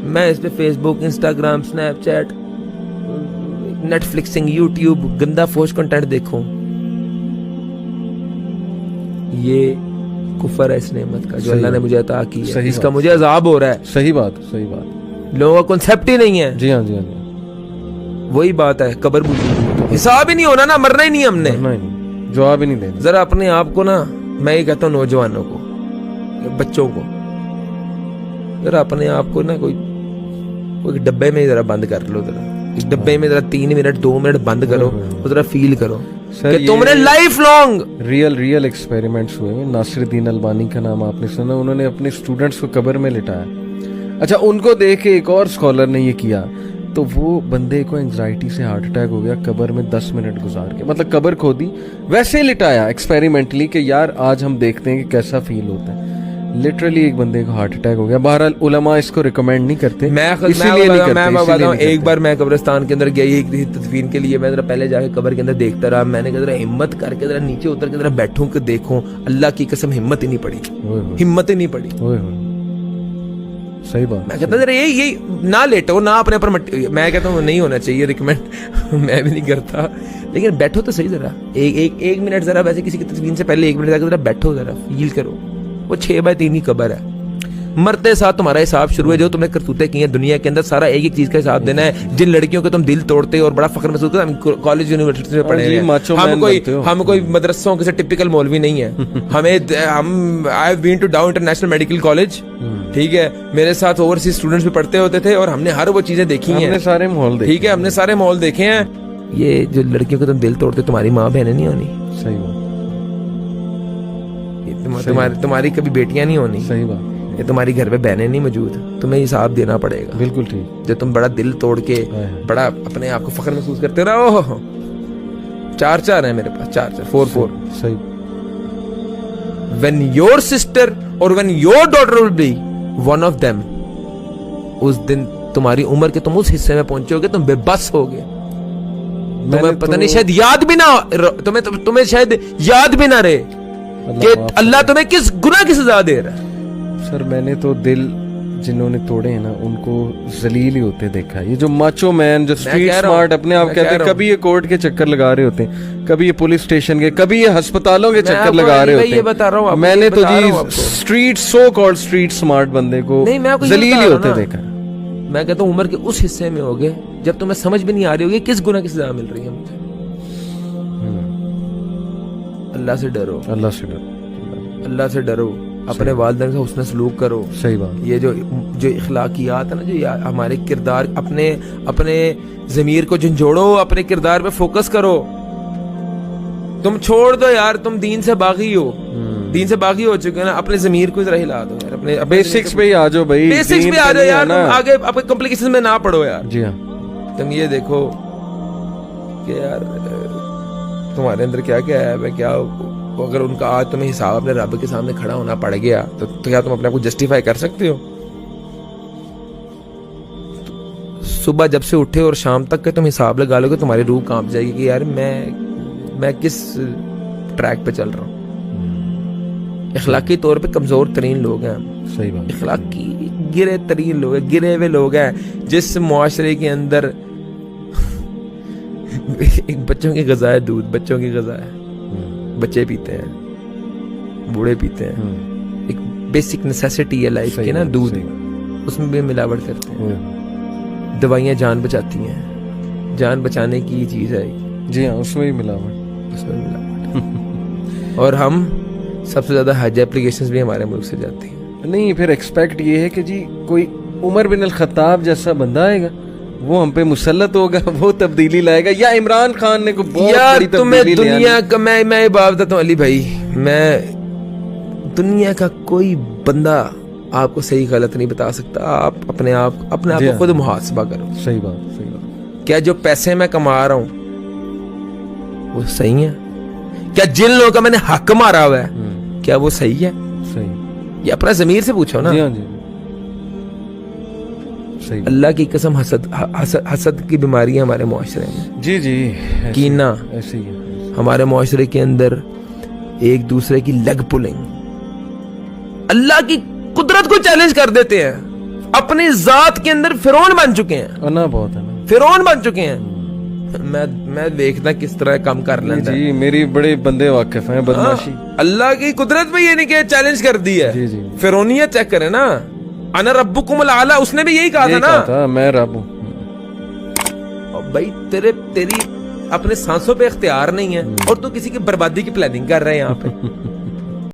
میں اس پہ Facebook, Instagram, Snapchat, Netflixing, YouTube, گندا فوش کنٹینٹ دیکھوں. یہ کفر ہے اس نعمت کا جو اللہ نے مجھے عطا کی ہے, اس کا مجھے عذاب ہو رہا ہے. صحیح بات. لوگوں کا کنسیپٹ ہی نہیں ہے. جی ہاں. وہی بات ہے, قبر حساب ہی نہیں ہونا نا, مرنا ہی نہیں ہم نے, جواب ہی نہیں دینا. ذرا اپنے آپ کو نا, میں یہ کہتا ہوں نوجوانوں کو, بچوں کو, ذرا اپنے آپ کو نا کوئی ڈبے میں ذرا بند کر لو. ذرا اس ڈبے میں ذرا 3 منٹ 2 منٹ بند کرو, ذرا فیل کرو کہ تم نے لائف لانگ ریئل ایکسپیریمنٹس ہوئے. ناصر الدین البانی کا نام آپ نے سنا, انہوں نے اپنے اسٹوڈنٹس کو قبر میں لٹایا. اچھا, ان کو دیکھ کے ایک اور اسکالر نے یہ کیا, تو وہ بندے کو انزائٹی سے ہارٹ اٹیک ہو گیا قبر میں 10 منٹ گزار کے, مطلب قبر کھودی ویسے لٹایا ایکسپیریمنٹلی کہ یار آج ہم دیکھتے ہیں کہ کیسا فیل ہوتا ہے. لٹرلی ایک بندے کو ہارٹ اٹیک ہو گیا. بہرحال علماء اس کو ریکمینڈ نہیں کرتے, ایک بار میں قبرستان کے اندر گیا ایک تدفین کے لیے. میں ذرا پہلے جا کے قبر کے اندر دیکھتا رہا, میں نے کہا ذرا ہمت کر کے ذرا نیچے اتر کے ذرا بیٹھوں کہ دیکھوں. اللہ کی قسم ہمت ہی نہیں پڑی. صحیح بات. میں کہتا ذرا یہی نہ لیٹو, نہ اپنے اوپر میں کہتا ہوں نہیں ہونا چاہیے ریکمینڈ, میں بھی نہیں کرتا, لیکن بیٹھو تو صحیح. ذرا ایک منٹ ذرا ویسے کسی کی تدفین سے پہلے 1 منٹ جا کے ذرا بیٹھو, ذرا فیل کرو. وہ 6x3 کی قبر ہے, مرتے ساتھ تمہارا حساب شروع ہے. جو تم نے کرتوتیں کی ہیں دنیا کے اندر, سارا ایک چیز کا حساب دینا ہے. جن لڑکیوں کو تم دل توڑتے اور بڑا فخر محسوس کرتے, ہم کالج یونیورسٹی میں پڑھے ہیں, ہم کوئی مدرسوں کے ٹپیکل مولوی نہیں ہے. ہم I been to Dow international medical college, ٹھیک ہے, میرے ساتھ اوورسیز اسٹوڈنٹس بھی پڑھتے ہوتے تھے, اور ہم نے ہر وہ چیزیں دیکھی ہیں, سارے ماحول, ٹھیک ہے, ہم نے سارے ماحول دیکھے ہیں. یہ جو لڑکیوں کو تم دل توڑتے, تمہاری ماں بہنیں نہیں ہونی. صحیح بات. تمہاری کبھی بیٹیاں نہیں ہونی. صحیح بات. یہ تمہاری گھر پہ بہنیں نہیں موجود, تمہیں حساب دینا پڑے گا. بالکل ٹھیک. جو تم بڑا دل توڑ کے بڑا اپنے آپ کو فخر محسوس کرتے ہو نا, 4 ہیں میرے پاس, 4. صحیح. when your sister or when your daughter will be one of them, اس دن تمہاری عمر کے تم اس حصے میں پہنچو گے, تم بے بس ہوگے. تمہیں پتہ نہیں شاید یاد بھی نہ, تمہیں شاید یاد بھی نہ رہے کہ اللہ تمہیں کس گناہ کی سزا دے رہا ہے. سر میں نے تو دل جنہوں نے توڑے ہیں نا, ان کو ذلیل ہی ہوتے دیکھا. یہ جو ماچو مین, جو اسٹریٹ سمارٹ اپنے آپ کہتے ہیں, کبھی یہ کورٹ کے چکر لگا رہے ہوتے ہیں, کبھی یہ پولیس اسٹیشن کے, کبھی یہ ہسپتالوں کے چکر لگا رہے ہوتے ہیں. میں نے تو جی street so called street smart بندے کو ذلیل ہی ہوتے دیکھا. میں کہتا ہوں عمر کے اس حصے میں ہوگے جب تمہیں سمجھ بھی نہیں آ رہی ہوگی کس گناہ کی سزا مل رہی ہے مجھے. اللہ سے ڈرو, اللہ سے ڈرو, اپنے والدین سے حسن سلوک کرو. صحیح بات. یہ جو اخلاقیات ہے نا, جو ہمارے کردار, اپنے ضمیر کو جھنجھوڑو, اپنے کردار پہ فوکس کرو. تم چھوڑ دو یار, تم دین سے باغی ہو, دین سے باغی ہو چکے نا, اپنے ضمیر کو ذرا ہلا دو یار. اپنے بیسکس پہ ہی آ جاؤ بھائی, بیسکس پہ آ جاؤ یار, آگے اپنے کمپلیکیشن میں نہ پڑھو یار. جی ہاں. تم یہ دیکھو کہ یار تمہارے اندر کیا ہے, کیا اگر ان کا آج تمہیں حساب اپنے رب کے سامنے کھڑا ہونا پڑ گیا تو کیا تم اپنے آپ کو جسٹیفائی کر سکتے ہو؟ صبح جب سے اٹھے اور شام تک کا تم حساب لگا لو گے, تمہاری روح کانپ جائے گی کہ یار میں کس ٹریک پہ چل رہا ہوں. اخلاقی طور پہ کمزور ترین لوگ ہیں ہم. صحیح بات. اخلاقی گرے ترین لوگ ہیں, گرے ہوئے لوگ ہیں. جس معاشرے کے اندر ایک بچوں کی غذا ہے دودھ, بچوں کی غذا ہے, بچے پیتے ہیں, بوڑھے پیتے ہیں, ایک بیسک نیسیسٹی ہے لائف کی نا دودھ, اس میں بھی ملاوٹ کرتے ہیں. دوائیاں جان بچاتی ہیں, جان بچانے کی چیز ہے. جی ہاں, اس میں بھی ملاوٹ. اور ہم سب سے زیادہ حج اپلیکیشنز بھی ہمارے ملک سے جاتی ہیں. نہیں, پھر ایکسپیکٹ یہ ہے کہ جی کوئی عمر بن الخطاب جیسا بندہ آئے گا, وہ ہم پہ مسلط ہوگا, وہ تبدیلی لائے گا, یا عمران خان نے کوئی بہت بڑی تبدیلی لے آئی. دنیا کا میں بات بتاتا ہوں علی بھائی, میں دنیا کا کوئی بندہ آپ کو صحیح غلط نہیں بتا سکتا. آپ اپنے آپ کو خود محاسبہ کرو. صحیح بات, صحیح بات. کیا جو پیسے میں کما رہا ہوں وہ صحیح ہے؟ کیا جن لوگوں کا میں نے حق مارا ہوا ہے کیا وہ صحیح ہے؟ صحیح. یہ اپنا ضمیر سے پوچھو نا. جی ہاں, جی صحیح. اللہ کی قسم حسد کی بیماری ہے ہمارے معاشرے میں. جی جی, کینہ ایسے ہی ہے ہمارے معاشرے کے اندر. ایک دوسرے کی لیگ پولنگ, اللہ کی قدرت کو چیلنج کر دیتے ہیں. اپنی ذات کے اندر فرعون بن چکے ہیں, انا بہت ہے نا. فرعون بن چکے ہیں. میں دیکھتا کس طرح کم کر لینا. جی میری بڑے بندے واقف ہیں بدماشی. اللہ کی قدرت پہ یہ نہیں کہ چیلنج کر دی ہے. جی جی فرعونیت چیک کرے نا, انا ربکم الاعلی, اس نے بھی یہی کہا تھا نا, میں رب ہوں. بھائی تیری اپنے سانسوں پہ اختیار نہیں ہے اور تو کسی کی بربادی کی پلاننگ کر رہے ہیں یہاں پہ.